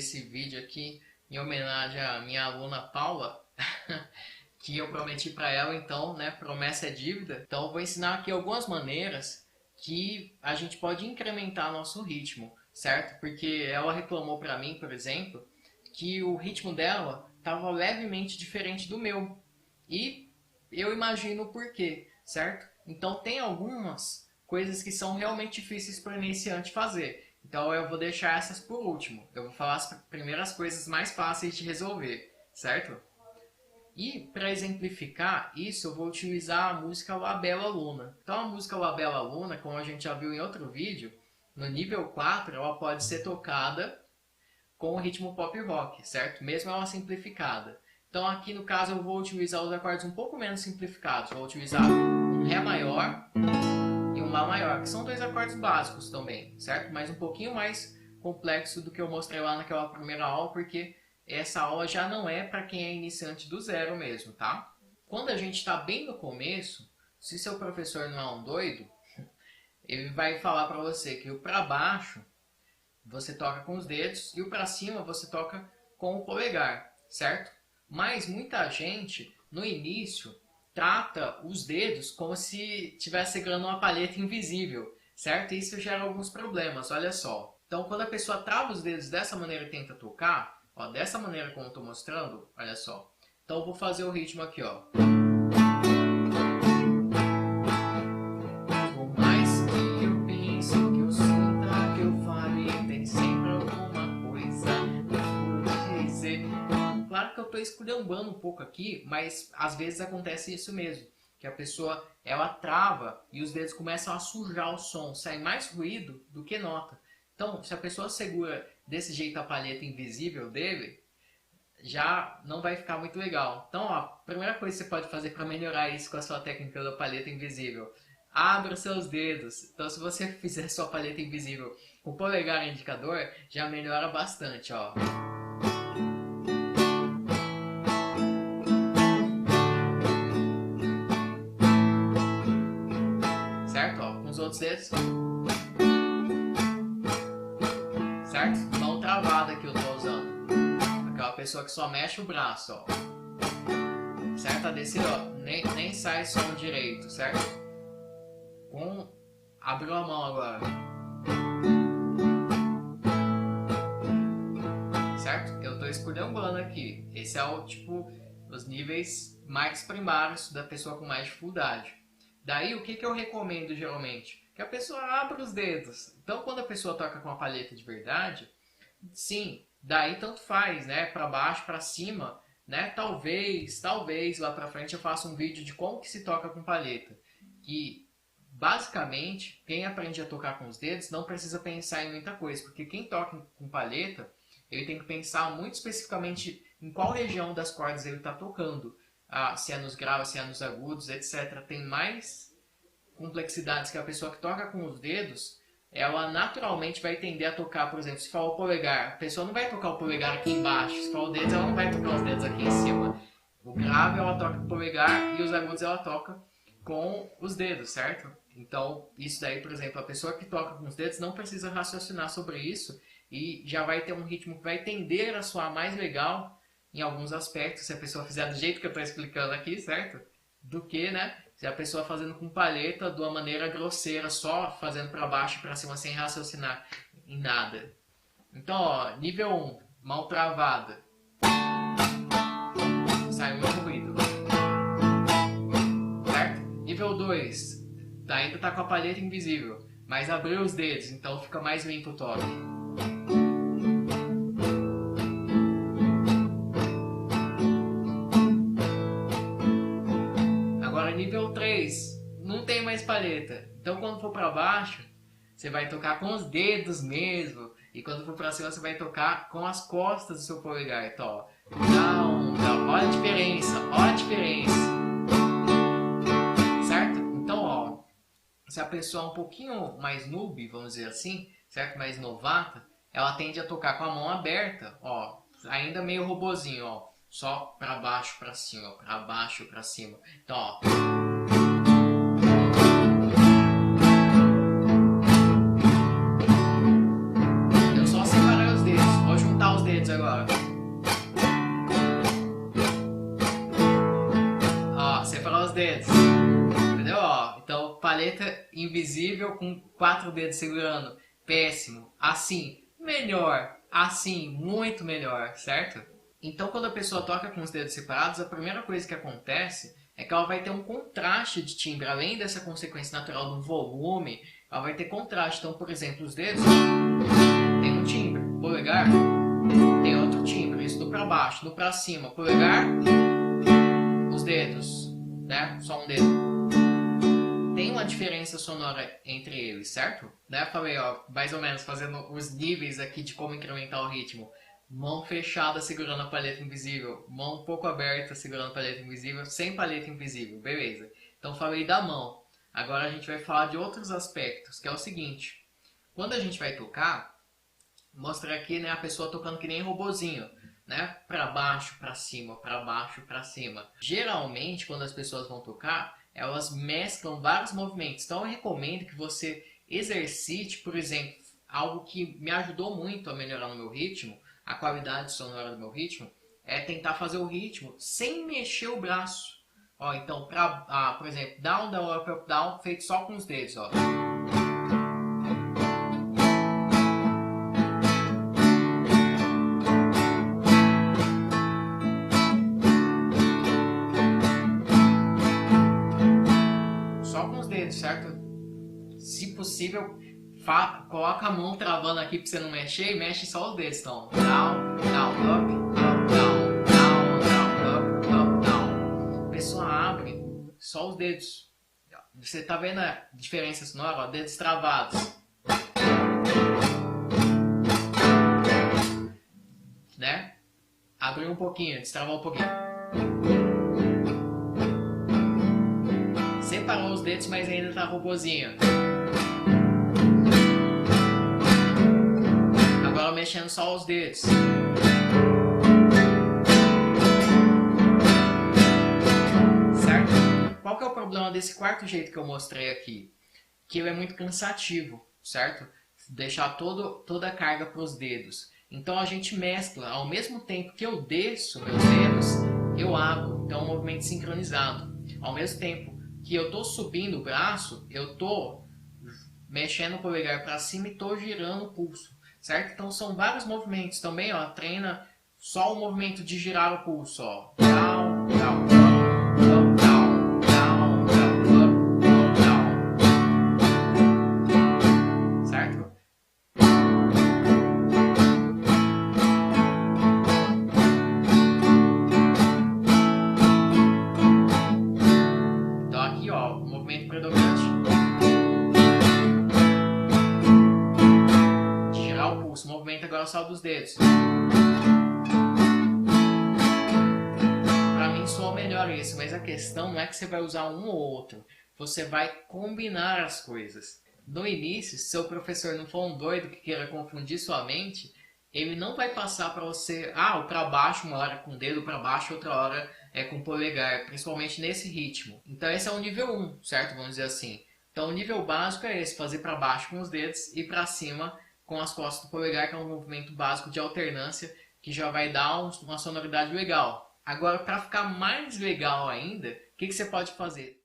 esse vídeo aqui em homenagem à minha aluna Paula, que eu prometi para ela, então, né, promessa é dívida. Então eu vou ensinar aqui algumas maneiras que a gente pode incrementar nosso ritmo, certo? Porque ela reclamou para mim, por exemplo, que o ritmo dela estava levemente diferente do meu. E eu imagino o porquê, certo? Então tem algumas coisas que são realmente difíceis para o iniciante fazer. Então eu vou deixar essas por último. Eu vou falar as primeiras coisas mais fáceis de resolver, certo? E para exemplificar isso, eu vou utilizar a música La Bella Luna. Então a música La Bella Luna, como a gente já viu em outro vídeo, no nível 4 ela pode ser tocada com o ritmo pop rock, certo? Mesmo ela simplificada. Então aqui no caso eu vou utilizar os acordes um pouco menos simplificados. Vou utilizar um Ré maior e um Lá maior, que são dois acordes básicos também, certo? Mas um pouquinho mais complexo do que eu mostrei lá naquela primeira aula, porque essa aula já não é para quem é iniciante do zero mesmo, tá? Quando a gente está bem no começo, se seu professor não é um doido, ele vai falar para você que o para baixo você toca com os dedos e o para cima você toca com o polegar, certo? Mas muita gente, no início, trata os dedos como se estivesse segurando uma palheta invisível, certo? E isso gera alguns problemas, olha só. Então, quando a pessoa trava os dedos dessa maneira e tenta tocar, ó, dessa maneira como eu estou mostrando, olha só. Então eu vou fazer o ritmo aqui, ó. Por mais que eu pense, que eu sinta, que eu fale, tem sempre alguma coisa por dizer. Claro que eu estou esculhambando um pouco aqui, mas às vezes acontece isso mesmo. Que a pessoa, ela trava e os dedos começam a sujar o som, sai mais ruído do que nota. Então, se a pessoa segura desse jeito a palheta invisível dele, já não vai ficar muito legal. Então, ó, a primeira coisa que você pode fazer para melhorar isso com a sua técnica da palheta invisível, abra os seus dedos. Então, se você fizer sua palheta invisível com o polegar e indicador, já melhora bastante, ó. Certo? Ó, com os outros dedos. Certo? Mão travada que eu tô usando. Aquela pessoa que só mexe o braço, ó. Certo? A descer, ó, nem sai som direito, certo? Abriu a mão agora. Certo? Eu tô esculhambando aqui. Esse é o tipo, os níveis mais primários da pessoa com mais dificuldade. Daí, o que eu recomendo geralmente? Que a pessoa abra os dedos. Então, quando a pessoa toca com a palheta de verdade, sim, daí tanto faz, né? Para baixo, para cima, né? Talvez lá para frente eu faça um vídeo de como que se toca com palheta. Que, basicamente, quem aprende a tocar com os dedos não precisa pensar em muita coisa. Porque quem toca com palheta, ele tem que pensar muito especificamente em qual região das cordas ele está tocando. Se é nos graves, se é nos agudos, etc. Tem mais complexidades que a pessoa que toca com os dedos, ela naturalmente vai tender a tocar, por exemplo, se for o polegar, a pessoa não vai tocar o polegar aqui embaixo, se for o dedo, ela não vai tocar os dedos aqui em cima. O grave ela toca com o polegar e os agudos ela toca com os dedos, certo? Então, isso daí, por exemplo, a pessoa que toca com os dedos não precisa raciocinar sobre isso e já vai ter um ritmo que vai tender a soar mais legal em alguns aspectos, se a pessoa fizer do jeito que eu estou explicando aqui, certo? Do que, né? Se a pessoa fazendo com palheta de uma maneira grosseira, só fazendo para baixo e para cima sem raciocinar em nada. Então, ó, nível 1, mão travada. Sai muito ruído. Certo? Nível 2, ainda tá com a palheta invisível, mas abriu os dedos, então fica mais limpo o toque. Nível 3, não tem mais palheta. Então quando for para baixo, você vai tocar com os dedos mesmo. E quando for para cima, você vai tocar com as costas do seu polegar. Então, ó. Olha a diferença, olha a diferença. Certo? Então, ó. Se a pessoa é um pouquinho mais noob, vamos dizer assim, certo? Mais novata, ela tende a tocar com a mão aberta, ó. Ainda meio robozinho, ó. Só para baixo, para cima, para baixo, para cima. Então, ó. Eu só separei os dedos. Vou juntar os dedos dedos. Entendeu? Ó, então, palheta invisível com 4 dedos segurando. Péssimo. Assim, melhor. Assim, muito melhor, certo? Então, quando a pessoa toca com os dedos separados, a primeira coisa que acontece é que ela vai ter um contraste de timbre. Além dessa consequência natural do volume, ela vai ter contraste. Então, por exemplo, os dedos tem um timbre. Polegar tem outro timbre. Isso do para baixo. Do para cima, polegar, os dedos, né? Só um dedo. Tem uma diferença sonora entre eles, certo? Né? Falei, ó, mais ou menos fazendo os níveis aqui de como incrementar o ritmo. Mão fechada segurando a palheta invisível, mão um pouco aberta segurando a palheta invisível, sem palheta invisível, beleza. Então falei da mão. Agora a gente vai falar de outros aspectos, que é o seguinte. Quando a gente vai tocar, mostra aqui, né, a pessoa tocando que nem robozinho, né? Para baixo, para cima, para baixo, para cima. Geralmente, quando as pessoas vão tocar, elas mesclam vários movimentos. Então eu recomendo que você exercite, por exemplo, algo que me ajudou muito a melhorar no meu ritmo, a qualidade sonora do meu ritmo, é tentar fazer o ritmo sem mexer o braço. Ó, então, por exemplo, down, down, up, up, down, feito só com os dedos, ó. Só com os dedos, certo? Se possível, coloca a mão travando aqui pra você não mexer e mexe só os dedos. Então, down, down, up, up, down, down, down, up, up, down. A pessoa abre só os dedos. Você tá vendo a diferença sonora? Ó, dedos travados. Né? Abriu um pouquinho, destravou um pouquinho. Separou os dedos, mas ainda tá robozinho. Agora mexendo só os dedos. Certo? Qual que é o problema desse quarto jeito que eu mostrei aqui? Que ele é muito cansativo, certo? Deixar toda a carga para os dedos. Então a gente mescla, ao mesmo tempo que eu desço meus dedos, eu abro. Então é um movimento sincronizado. Ao mesmo tempo que eu estou subindo o braço, eu estou mexendo o polegar para cima e estou girando o pulso, certo? Então são vários movimentos também, ó. Treina só o movimento de girar o pulso, ó. Down, down, up, down, down, down, up, down. Certo? Então aqui, ó, o movimento predominante. O movimento agora só dos dedos. Pra mim soa melhor isso, mas a questão não é que você vai usar um ou outro. Você vai combinar as coisas. No início, se seu professor não for um doido que queira confundir sua mente, ele não vai passar para você, o para baixo uma hora com o dedo, para baixo outra hora é com o polegar, principalmente nesse ritmo. Então esse é o nível 1, certo? Vamos dizer assim. Então o nível básico é esse, fazer para baixo com os dedos e para cima com as costas do polegar, que é um movimento básico de alternância, que já vai dar uma sonoridade legal. Agora, para ficar mais legal ainda, o que você pode fazer?